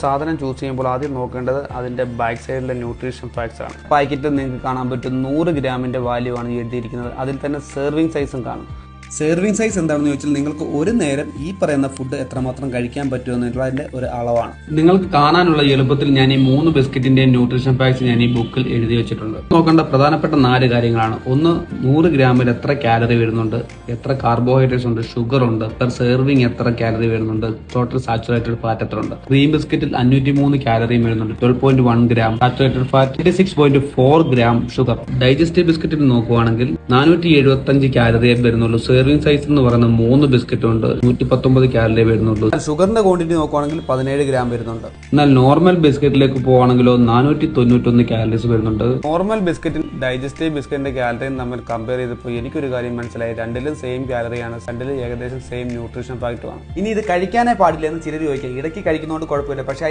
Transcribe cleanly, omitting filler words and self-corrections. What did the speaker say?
സാധനം ചൂസ് ചെയ്യുമ്പോൾ ആദ്യം നോക്കേണ്ടത് അതിൻ്റെ ബാക്ക് സൈഡിലെ ന്യൂട്രീഷൻ ഫാക്ട്സ് ആണ്. പാക്കറ്റിൽ നിങ്ങൾക്ക് കാണാൻ പറ്റും 100 ഗ്രാമിൻ്റെ വാല്യൂ ആണ് എഴുതിയിരിക്കുന്നത്. അതിൽ തന്നെ സെർവിങ് സൈസും കാണും. സെർവിങ് സൈസ് എന്താണെന്ന് ചോദിച്ചാൽ നിങ്ങൾക്ക് ഒരു നേരം ഈ പറയുന്ന ഫുഡ് എത്രമാത്രം കഴിക്കാൻ പറ്റുമെന്നുള്ളതിന്റെ ഒരു അളവാണ്. നിങ്ങൾക്ക് കാണാനുള്ള എളുപ്പത്തിൽ ഞാൻ ഈ 3 ബിസ്ക്കറ്റിന്റെ ന്യൂട്രീഷൻ ഫാക്ട്സ് ഞാൻ ഈ ബുക്കിൽ എഴുതി വെച്ചിട്ടുണ്ട്. നോക്കേണ്ട പ്രധാനപ്പെട്ട 4 കാര്യങ്ങളാണ്. ഒന്ന്, 100 ഗ്രാമിൽ എത്ര കാലറി വരുന്നുണ്ട്, എത്ര കാർബോഹൈഡ്രേറ്റ്സ് ഉണ്ട്, ഷുഗർ ഉണ്ട്, പെർ സെർവിങ് എത്ര കാലറി വരുന്നുണ്ട്, ടോട്ടൽ സാച്ചുറേറ്റഡ് ഫാറ്റ് എത്ര ഉണ്ട്. ക്രീം ബിസ്ക്കറ്റിൽ 503 കാലറിയും വരുന്നുണ്ട്, 12.1 gram saturated fat, 36.4 gram sugar. Digestive ബിസ്ക്കറ്റിൽ നോക്കുവാണെങ്കിൽ 475 കാലറിയെ വരുന്നുള്ളൂ. സെർവിങ് സൈസ് എന്ന് പറയുന്ന 3 ബിസ്ക്കറ്റ് ഉണ്ട്, 119 കാലറി വരുന്നുള്ളൂ. ഷുഗറിന്റെ ക്വാണ്ടിറ്റി നോക്കുവാണെങ്കിൽ 17 ഗ്രാം വരുന്നുണ്ട്. എന്നാൽ നോർമൽ ബിസ്ക്കറ്റിലേക്ക് പോവുകയാണെങ്കിലോ 491 കാലറീസ് വരുന്നുണ്ട്. നോർമൽ ബിസ്ക്കറ്റും ഡൈജസ്റ്റീവ് ബിസ്ക്കറ്റിന്റെ കാലറിയും തമ്മിൽ കമ്പയർ ചെയ്തപ്പോൾ എനിക്കൊരു കാര്യം മനസ്സിലായി. രണ്ടിലും സെയിം കാലറിയാണ്, രണ്ടിലും ഏകദേശം സെയിം ന്യൂട്രീഷൻ ഫാക്ടറുമാണ്. ഇനി ഇത് കഴിക്കാനേ പാടില്ല എന്ന് ചിലർ ചോദിക്കുക. ഇടയ്ക്ക് കഴിക്കുന്നതുകൊണ്ട് കുഴപ്പമില്ല, പക്ഷേ